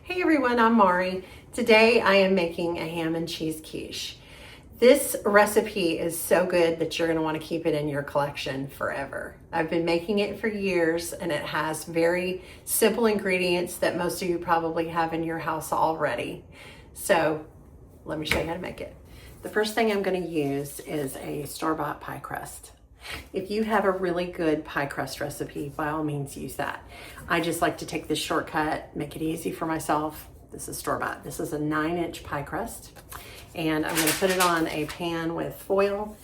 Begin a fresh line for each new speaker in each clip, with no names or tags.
Hey everyone, I'm Mari. Today I am making a ham and cheese quiche. This recipe is so good that you're going to want to keep it in your collection forever. I've been making it for years and it has very simple ingredients that most of you probably have in your house already. So let me show you how to make it. The first thing I'm going to use is a store-bought pie crust. If you have a really good pie crust recipe, by all means use that. I just like to take this shortcut, make it easy for myself. This is store-bought. This is a 9-inch pie crust. And I'm gonna put it on a pan with foil.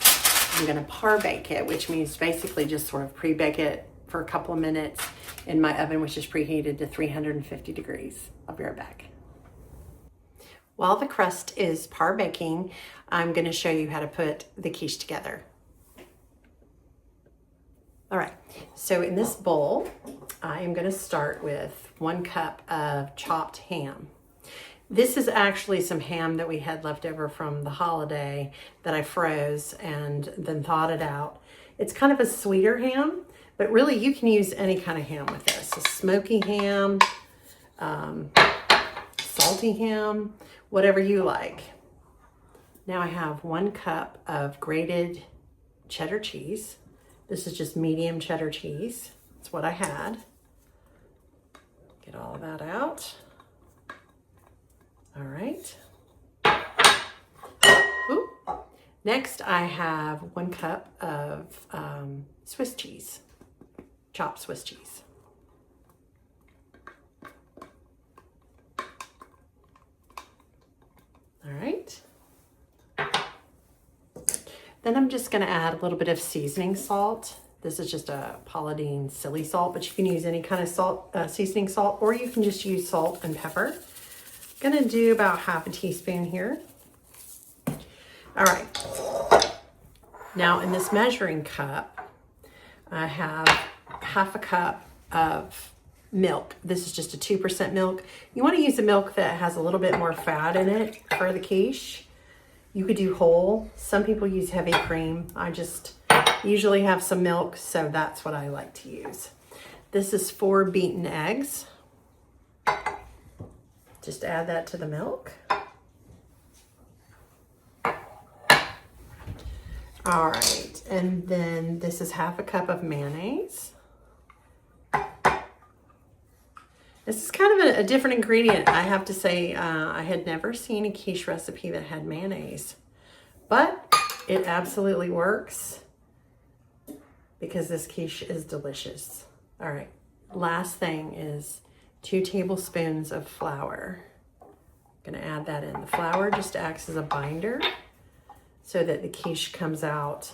I'm gonna par bake it, which means basically just sort of pre-bake it for a couple of minutes in my oven, which is preheated to 350 degrees. I'll be right back. While the crust is par baking, I'm gonna show you how to put the quiche together. All right, so in this bowl, I am gonna start with 1 cup of chopped ham. This is actually some ham that we had left over from the holiday that I froze and then thawed it out. It's kind of a sweeter ham, but really you can use any kind of ham with this. A smoky ham, salty ham, whatever you like. Now I have 1 cup of grated cheddar cheese. This is just medium cheddar cheese. That's what I had. Get all of that out. All right. Ooh. Next, I have 1 cup of Swiss cheese, chopped Swiss cheese. All right. Then I'm just gonna add a little bit of seasoning salt. This is just a Paladine silly salt, but you can use any kind of salt, seasoning salt, or you can just use salt and pepper. Gonna do about half a teaspoon here. All right. Now in this measuring cup, I have half a cup of milk. This is just a 2% milk. You wanna use a milk that has a little bit more fat in it for the quiche. You could do whole. Some people use heavy cream. I just usually have some milk, so that's what I like to use. This is 4 beaten eggs. Just add that to the milk. All right, and then this is half a cup of mayonnaise. This is kind of a different ingredient. I have to say, I had never seen a quiche recipe that had mayonnaise, but it absolutely works because this quiche is delicious. All right, last thing is 2 tablespoons of flour. I'm gonna add that in. The flour just acts as a binder so that the quiche comes out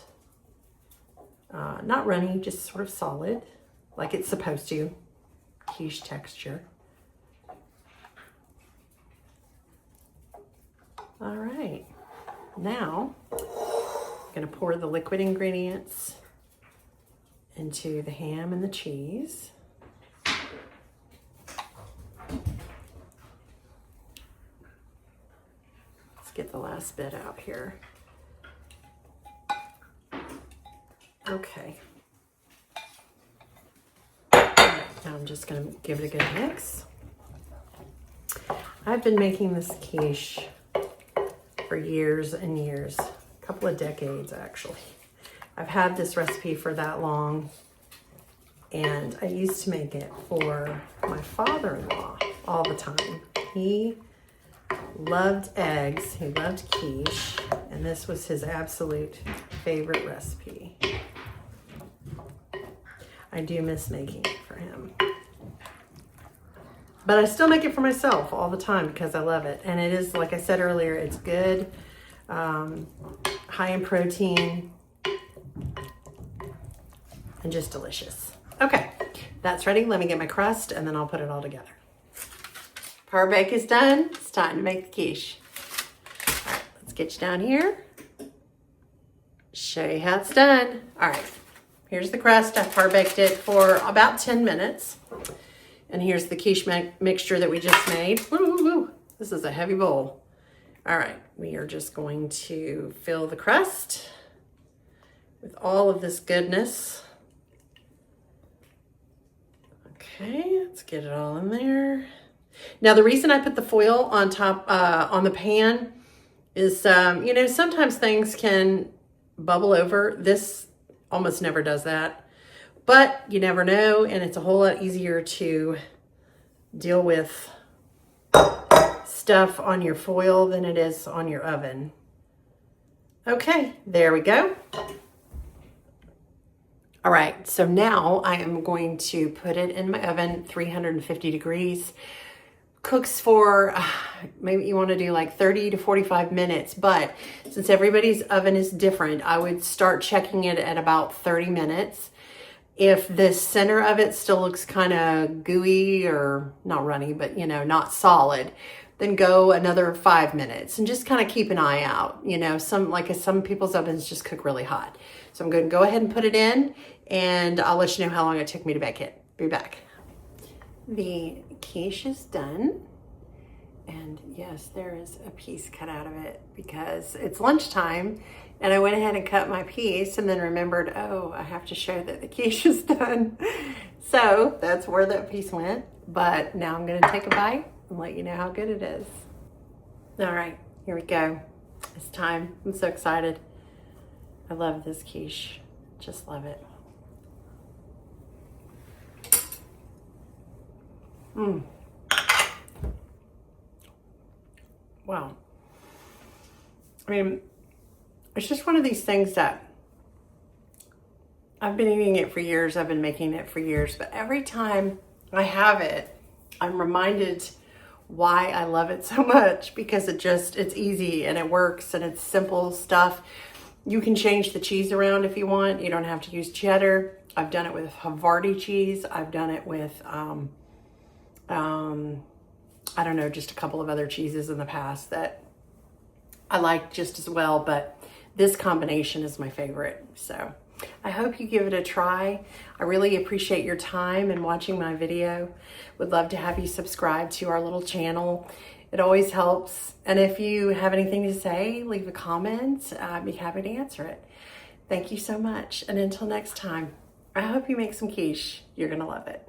not runny, just sort of solid, like it's supposed to. Quiche texture. All right, now I'm gonna pour the liquid ingredients into the ham and the cheese. Let's get the last bit out here. Okay. Now I'm just gonna give it a good mix. I've been making this quiche for years and years, a couple of decades actually. I've had this recipe for that long, and I used to make it for my father-in-law all the time. He loved eggs, he loved quiche, and this was his absolute favorite recipe. I do miss making it for him. But I still make it for myself all the time because I love it. And it is, like I said earlier, it's good, high in protein, and just delicious. Okay, that's ready. Let me get my crust and then I'll put it all together. Par bake is done. It's time to make the quiche. All right, let's get you down here. Show you how it's done. All right. Here's the crust. I par baked it for about 10 minutes. And here's the quiche mixture that we just made. Woo. This is a heavy bowl. All right, we are just going to fill the crust with all of this goodness. Okay, let's get it all in there. Now, the reason I put the foil on top, on the pan is, you know, sometimes things can bubble over. This almost never does that, but you never know. And it's a whole lot easier to deal with stuff on your foil than it is on your oven. Okay, there we go. All right, so now I am going to put it in my oven, 350 degrees. Cooks for, maybe you want to do like 30 to 45 minutes, but since everybody's oven is different, I would start checking it at about 30 minutes. If the center of it still looks kind of gooey or not runny, but you know, not solid, then go another 5 minutes and just kind of keep an eye out. You know, some people's ovens just cook really hot. So I'm going to go ahead and put it in, and I'll let you know how long it took me to bake it. Be back. The quiche is done. And yes, there is a piece cut out of it because it's lunchtime, and I went ahead and cut my piece and then remembered, oh, I have to show that the quiche is done. So that's where that piece went. But now I'm going to take a bite and let you know how good it is. All right, here we go. It's time. I'm so excited. I love this quiche. Just love it. Wow. I mean, it's just one of these things that I've been eating it for years. I've been making it for years, but every time I have it, I'm reminded why I love it so much, because it's easy and it works and it's simple stuff. You can change the cheese around if you want. You don't have to use cheddar. I've done it with Havarti cheese. I've done it with, I don't know, just a couple of other cheeses in the past that I like just as well, but this combination is my favorite. So I hope you give it a try. I really appreciate your time and watching my video. Would love to have you subscribe to our little channel. It always helps. And if you have anything to say, leave a comment. I'd be happy to answer it. Thank you so much. And until next time, I hope you make some quiche. You're gonna love it.